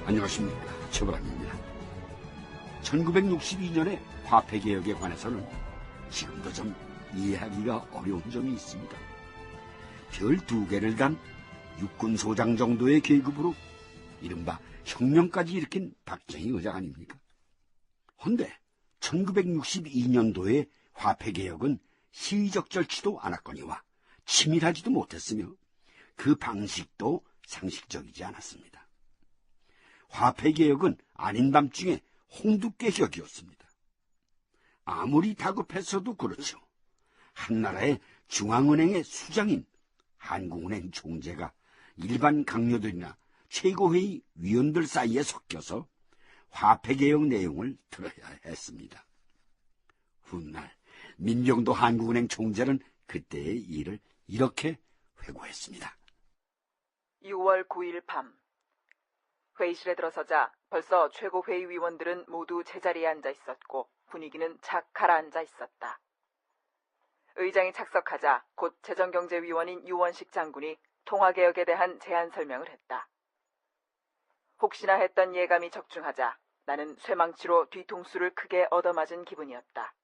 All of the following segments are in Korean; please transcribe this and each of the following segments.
안녕하십니까, 최보람입니다. 1962년의 화폐개혁에 관해서는 지금도 좀 이해하기가 어려운 점이 있습니다. 별 2개를 단 육군소장 정도의 계급으로 이른바 혁명까지 일으킨 박정희 의장 아닙니까? 헌데 1962년도의 화폐개혁은 시의적절치도 않았거니와 치밀하지도 못했으며 그 방식도 상식적이지 않았습니다. 화폐개혁은 아닌 밤중에 홍두깨격이었습니다. 아무리 다급했어도 그렇죠. 한나라의 중앙은행의 수장인 한국은행 총재가 일반 강요들이나 최고회의 위원들 사이에 섞여서 화폐개혁 내용을 들어야 했습니다. 훗날 민병도 한국은행 총재는 그때의 일을 이렇게 회고했습니다. 6월 9일 밤 회의실에 들어서자 벌써 최고회의 위원들은 모두 제자리에 앉아 있었고 분위기는 착 가라앉아 있었다. 의장이 착석하자 곧 재정경제위원인 유원식 장군이 통화개혁에 대한 제안 설명을 했다. 혹시나 했던 예감이 적중하자 나는 쇠망치로 뒤통수를 크게 얻어맞은 기분이었다.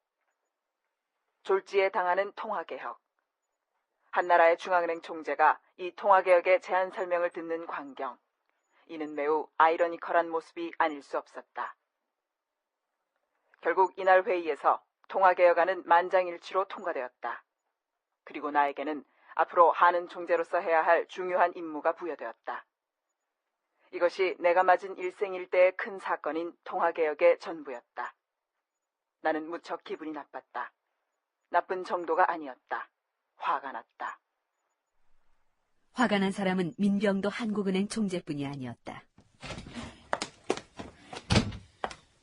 졸지에 당하는 통화개혁. 한나라의 중앙은행 총재가 이 통화개혁의 제안 설명을 듣는 광경. 이는 매우 아이러니컬한 모습이 아닐 수 없었다. 결국 이날 회의에서 통화개혁안은 만장일치로 통과되었다. 그리고 나에게는 앞으로 한은 총재로서 해야 할 중요한 임무가 부여되었다. 이것이 내가 맞은 일생일대의 큰 사건인 통화개혁의 전부였다. 나는 무척 기분이 나빴다. 나쁜 정도가 아니었다. 화가 났다. 화가 난 사람은 민병도 한국은행 총재뿐이 아니었다.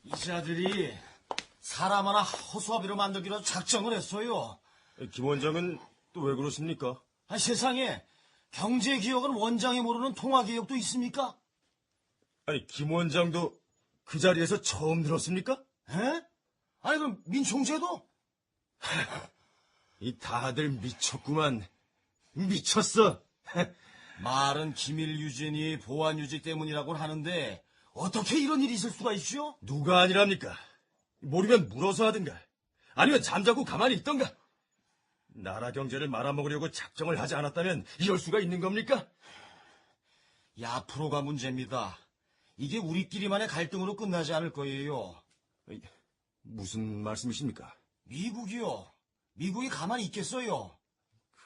이 자들이 사람 하나 허수아비로 만들기로 작정을 했어요. 김 원장은 또 왜 그러십니까? 세상에 경제개혁은 원장이 모르는 통화개혁도 있습니까? 아니, 김 원장도 그 자리에서 처음 들었습니까? 에? 아니 그럼 민 총재도? 이 다들 미쳤구만. 미쳤어. 말은 기밀 유지니 보안 유지 때문이라고 하는데 어떻게 이런 일이 있을 수가 있죠? 누가 아니랍니까? 모르면 물어서 하든가 아니면 잠자고 가만히 있던가. 나라 경제를 말아먹으려고 작정을 하지 않았다면 이럴 수가 있는 겁니까? 앞으로가 문제입니다. 이게 우리끼리만의 갈등으로 끝나지 않을 거예요. 무슨 말씀이십니까? 미국이요. 미국이 가만히 있겠어요.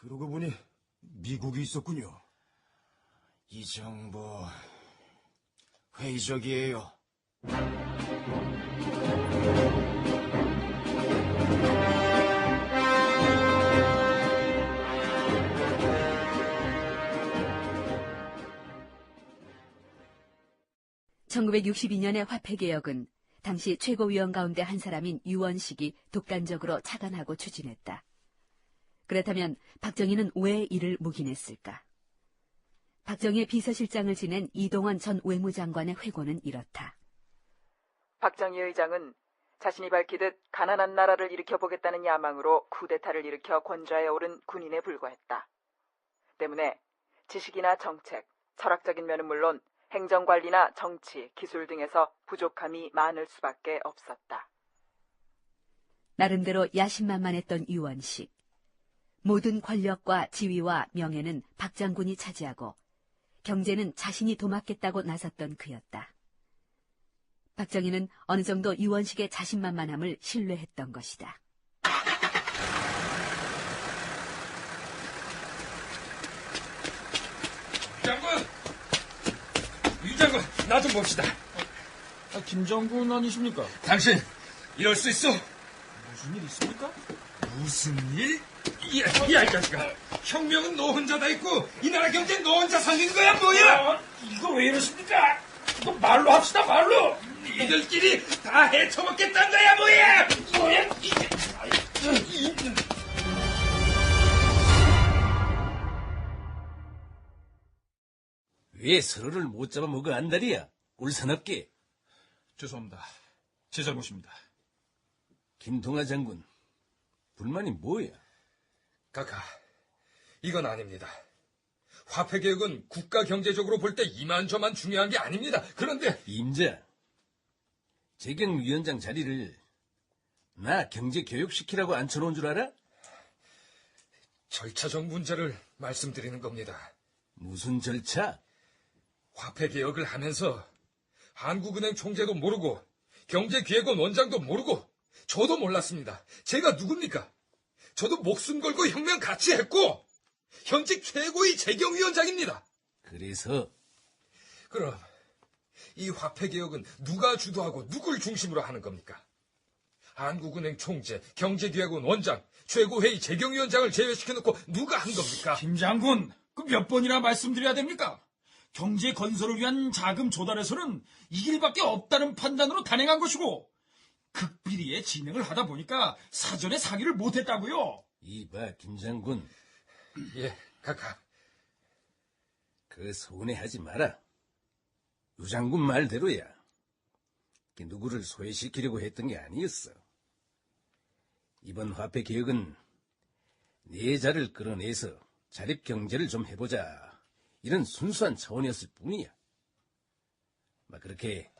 그러고 보니 미국이 있었군요. 이 정부 회의적이에요. (1962년의) 화폐개혁은 당시 최고위원 가운데 한 사람인 유원식이 독단적으로 착안하고 추진했다. 그렇다면 박정희는 왜 이를 묵인했을까? 박정희의 비서실장을 지낸 이동원 전 외무장관의 회고는 이렇다. 박정희 의장은 자신이 밝히듯 가난한 나라를 일으켜보겠다는 야망으로 쿠데타를 일으켜 권좌에 오른 군인에 불과했다. 때문에 지식이나 정책, 철학적인 면은 물론 행정관리나 정치, 기술 등에서 부족함이 많을 수밖에 없었다. 나름대로 야심만만했던 유원식. 모든 권력과 지위와 명예는 박 장군이 차지하고 경제는 자신이 도맡겠다고 나섰던 그였다. 박정희는 어느 정도 유원식의 자신만만함을 신뢰했던 것이다. 유 장군, 나 좀 봅시다. 김 장군 아니십니까? 당신 이럴 수 있어? 무슨 일 있습니까? 무슨 일? 이 자식아, 혁명은 너 혼자 다 있고 이 나라 경제는 너 혼자 살린 거야 뭐야? 이거 왜 이러십니까? 이거 말로 합시다, 말로! 니들끼리 다 헤쳐먹겠다는 거야 뭐야? 이게? 왜 서로를 못 잡아먹어 안달이야? 울산업계. 죄송합니다. 제 잘못입니다. 김동하 장군, 불만이 뭐야? 카카, 이건 아닙니다. 화폐개혁은 국가 경제적으로 볼 때 이만저만 중요한 게 아닙니다. 그런데 임자, 재경위원장 자리를 나 경제교육시키라고 앉혀놓은 줄 알아? 절차적 문제를 말씀드리는 겁니다. 무슨 절차? 화폐개혁을 하면서 한국은행 총재도 모르고 경제기획원 원장도 모르고 저도 몰랐습니다. 제가 누굽니까? 저도 목숨 걸고 혁명 같이 했고 현직 최고의 재경위원장입니다. 그래서 그럼 이 화폐개혁은 누가 주도하고 누굴 중심으로 하는 겁니까? 한국은행 총재, 경제기획원 원장, 최고회의 재경위원장을 제외시켜놓고 누가 한 겁니까? 김 장군, 그 몇 번이나 말씀드려야 됩니까? 경제 건설을 위한 자금 조달에서는 이 길밖에 없다는 판단으로 단행한 것이고 극비리에 진행을 하다 보니까 사전에 상의를 못했다고요. 이봐, 김장군, 예, 각하. 그 서운해하지 마라. 유장군 말대로야. 누구를 소외시키려고 했던 게 아니었어. 이번 화폐 개혁은 네 자를 끌어내서 자립경제를 좀 해보자, 이런 순수한 차원이었을 뿐이야. 막 그렇게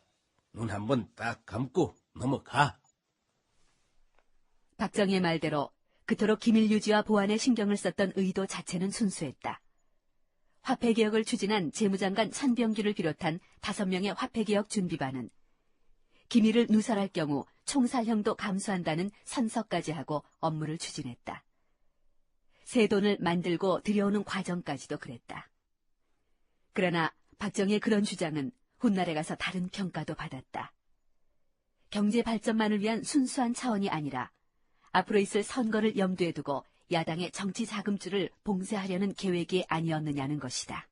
눈 한번 딱 감고 넘어가. 박정희의 말대로 그토록 기밀 유지와 보안에 신경을 썼던 의도 자체는 순수했다. 화폐개혁을 추진한 재무장관 천병규를 비롯한 5명의 화폐개혁 준비반은 기밀을 누설할 경우 총살형도 감수한다는 선서까지 하고 업무를 추진했다. 새 돈을 만들고 들여오는 과정까지도 그랬다. 그러나 박정희의 그런 주장은 훗날에 가서 다른 평가도 받았다. 경제 발전만을 위한 순수한 차원이 아니라 앞으로 있을 선거를 염두에 두고 야당의 정치 자금줄을 봉쇄하려는 계획이 아니었느냐는 것이다.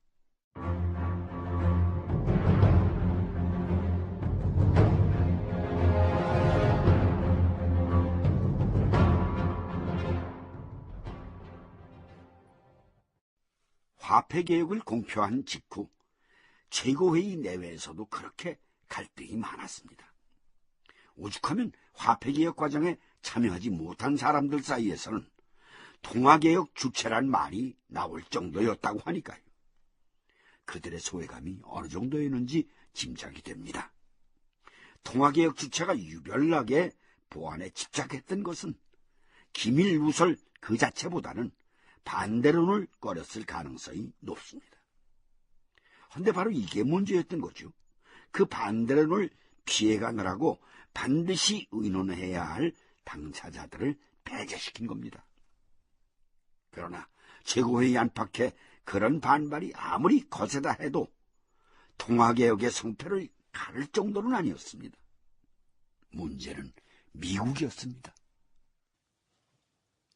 화폐개혁을 공표한 직후 최고회의 내외에서도 그렇게 갈등이 많았습니다. 오죽하면 화폐개혁 과정에 참여하지 못한 사람들 사이에서는 통화개혁 주체란 말이 나올 정도였다고 하니까요. 그들의 소외감이 어느 정도였는지 짐작이 됩니다. 통화개혁 주체가 유별나게 보안에 집착했던 것은 기밀 누설 그 자체보다는 반대론을 꺼렸을 가능성이 높습니다. 그런데 바로 이게 문제였던 거죠. 그 반대론을 피해가느라고 반드시 의논해야 할 당사자들을 배제시킨 겁니다. 그러나 최고회의 안팎에 그런 반발이 아무리 거세다 해도 통화개혁의 성패를 가를 정도는 아니었습니다. 문제는 미국이었습니다.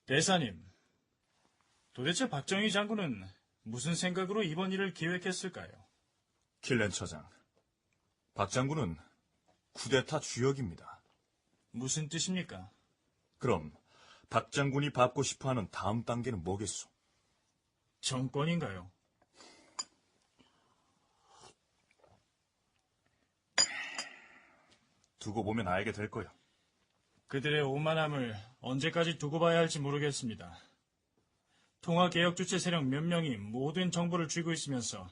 대사님, 도대체 박정희 장군은 무슨 생각으로 이번 일을 기획했을까요? 킬렌 처장, 박 장군은 쿠데타 주역입니다. 무슨 뜻입니까? 그럼 박 장군이 밟고 싶어하는 다음 단계는 뭐겠소? 정권인가요? 두고 보면 알게 될 거요. 그들의 오만함을 언제까지 두고 봐야 할지 모르겠습니다. 통화개혁 주체 세력 몇 명이 모든 정보를 쥐고 있으면서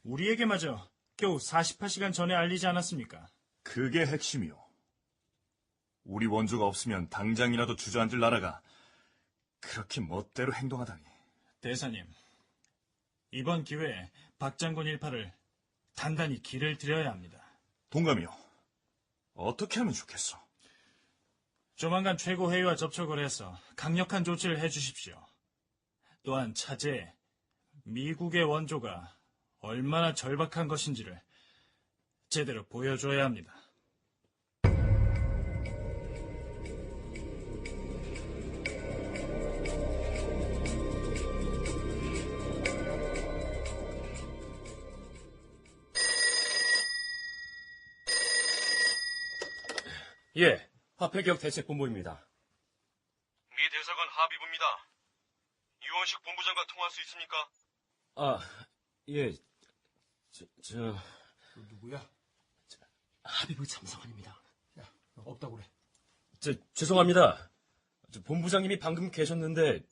우리에게마저 겨우 48시간 전에 알리지 않았습니까? 그게 핵심이요. 우리 원조가 없으면 당장이라도 주저앉을 나라가 그렇게 멋대로 행동하다니. 대사님, 이번 기회에 박 장군 일파를 단단히 길을 들여야 합니다. 동감이요. 어떻게 하면 좋겠어? 조만간 최고회의와 접촉을 해서 강력한 조치를 해주십시오. 또한 차제에 미국의 원조가 얼마나 절박한 것인지를 제대로 보여줘야 합니다. 예, 화폐개혁 대책본부입니다. 미 대사관 하비부입니다. 유원식 본부장과 통화할 수 있습니까? 아, 예, 누구야? 하비부 참사관입니다. 야, 없다고 그래. 죄송합니다. 본부장님이 방금 계셨는데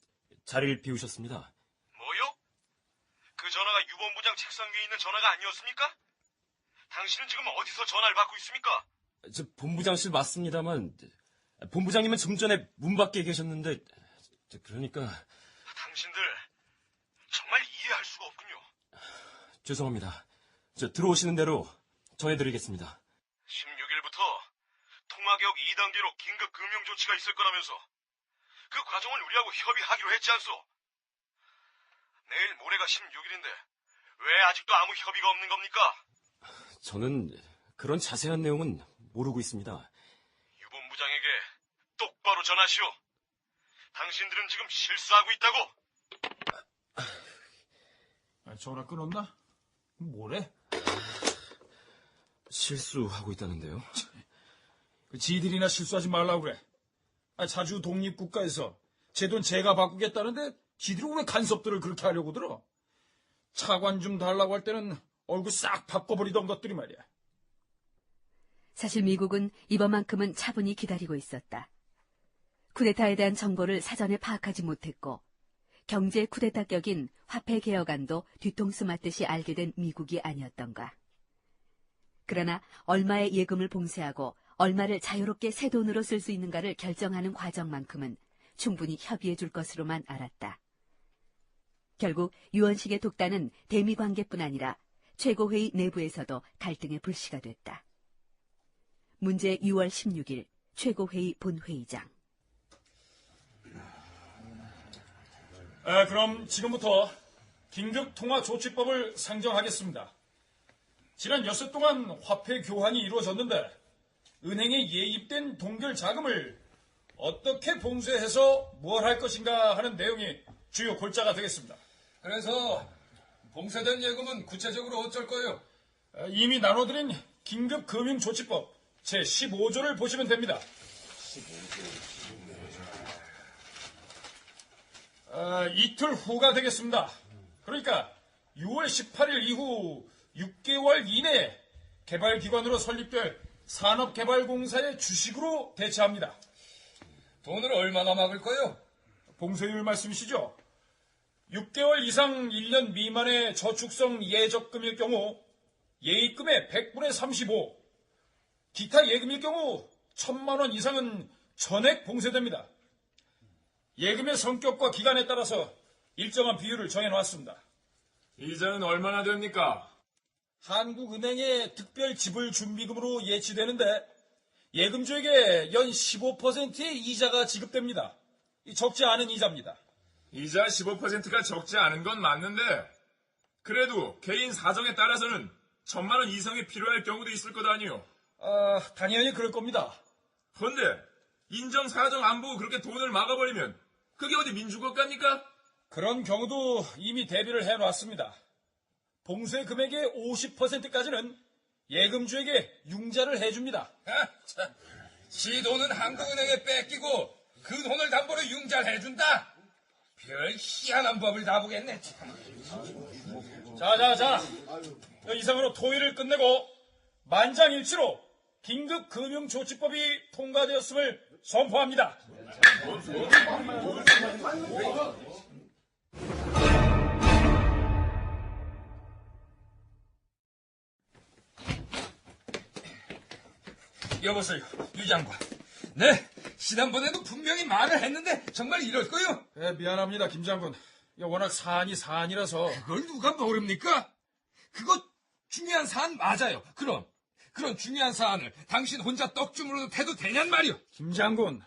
자리를 비우셨습니다. 뭐요? 그 유본부장 책상 위에 있는 전화가 아니었습니까? 당신은 지금 어디서 전화를 받고 있습니까? 저 본부장실 맞습니다만 본부장님은 좀 전에 문 밖에 계셨는데 그러니까 당신들 정말 이해할 수가 없군요. 죄송합니다. 저 들어오시는 대로 전해드리겠습니다. 16일부터 통화개혁 2단계로 긴급 금융조치가 있을 거라면서 그 과정을 우리하고 협의하기로 했지 않소? 내일 모레가 16일인데 왜 아직도 아무 협의가 없는 겁니까? 저는 그런 자세한 내용은 모르고 있습니다. 유본부장에게 똑바로 전하시오. 당신들은 지금 실수하고 있다고. 전화 끊었나? 뭐래? 실수하고 있다는데요? 지들이나 실수하지 말라고 그래. 자주 독립국가에서 제 돈 제가 바꾸겠다는데 지들이 왜 간섭들을 그렇게 하려고 들어? 차관 좀 달라고 할 때는 얼굴 싹 바꿔버리던 것들이 말이야. 사실 미국은 이번만큼은 차분히 기다리고 있었다. 쿠데타에 대한 정보를 사전에 파악하지 못했고 경제 쿠데타 격인 화폐 개혁안도 뒤통수 맞듯이 알게 된 미국이 아니었던가. 그러나 얼마의 예금을 봉쇄하고 얼마를 자유롭게 새 돈으로 쓸 수 있는가를 결정하는 과정만큼은 충분히 협의해 줄 것으로만 알았다. 결국 유언식의 독단은 대미 관계뿐 아니라 최고회의 내부에서도 갈등의 불씨가 됐다. 문제 6월 16일 최고회의 본회의장. 그럼 지금부터 긴급통화조치법을 상정하겠습니다. 지난 엿새 동안 화폐 교환이 이루어졌는데 은행에 예입된 동결 자금을 어떻게 봉쇄해서 뭘 할 것인가 하는 내용이 주요 골자가 되겠습니다. 그래서 봉쇄된 예금은 구체적으로 어쩔 거예요? 이미 나눠드린 긴급금융조치법 제15조를 보시면 됩니다. 이틀 후가 되겠습니다. 그러니까 6월 18일 이후 6개월 이내에 개발기관으로 설립될 산업개발공사의 주식으로 대체합니다. 돈을 얼마나 막을 거예요? 봉쇄율 말씀이시죠? 6개월 이상 1년 미만의 저축성 예적금일 경우 예입금의 100분의 35, 기타 예금일 경우 1,000만 원 이상은 전액 봉쇄됩니다. 예금의 성격과 기간에 따라서 일정한 비율을 정해놓았습니다. 이자는 얼마나 됩니까? 한국은행의 특별지불준비금으로 예치되는데 예금주에게 연 15%의 이자가 지급됩니다. 적지 않은 이자입니다. 이자 15%가 적지 않은 건 맞는데 그래도 개인 사정에 따라서는 1,000만 원 이상이 필요할 경우도 있을 것 아니요? 당연히 그럴 겁니다. 그런데 인정사정 안 보고 그렇게 돈을 막아버리면 그게 어디 민주국가입니까? 그런 경우도 이미 대비를 해놨습니다. 봉쇄 금액의 50%까지는 예금주에게 융자를 해줍니다. 지 돈은 한국은행에 뺏기고 그 돈을 담보로 융자를 해준다? 별 희한한 법을 다 보겠네. 자. 이상으로 토의를 끝내고 만장일치로 긴급금융조치법이 통과되었음을 선포합니다. 여보세요, 유 장관. 네, 지난번에도 분명히 말을 했는데 정말 이럴 거요? 네, 미안합니다, 김 장군. 워낙 사안이 사안이라서. 그걸 누가 모릅니까? 그거 중요한 사안 맞아요. 그런 중요한 사안을 당신 혼자 떡주무로 해도 되냔 말이오. 김 장군,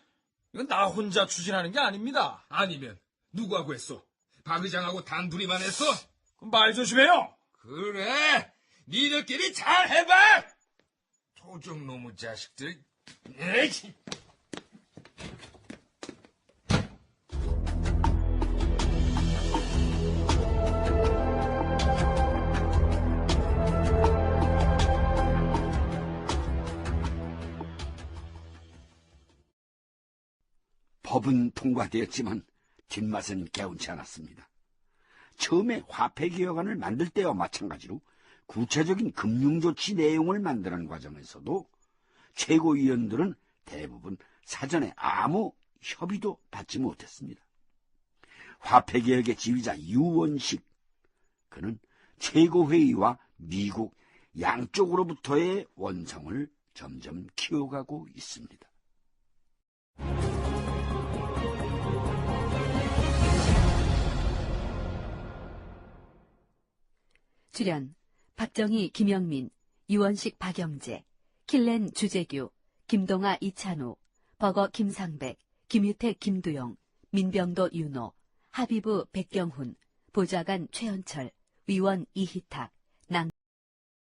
이건 나 혼자 추진하는 게 아닙니다. 아니면 누구하고 했어? 박 의장하고 단둘이만 했어? 그럼 말 조심해요. 그래, 니들끼리 잘 해봐. 도적놈의 자식들. 에이. 법은 통과되었지만 뒷맛은 개운치 않았습니다. 처음에 화폐개혁안을 만들 때와 마찬가지로 구체적인 금융조치 내용을 만드는 과정에서도 최고위원들은 대부분 사전에 아무 협의도 받지 못했습니다. 화폐개혁의 지휘자 유원식, 그는 최고회의와 미국 양쪽으로부터의 원성을 점점 키워가고 있습니다. 출연 박정희, 김영민, 유원식, 박영재, 킬렌, 주재규, 김동아, 이찬우, 버거, 김상백, 김유택, 김두영, 민병도, 윤호, 하비부, 백경훈, 보좌관 최현철, 위원 이희탁,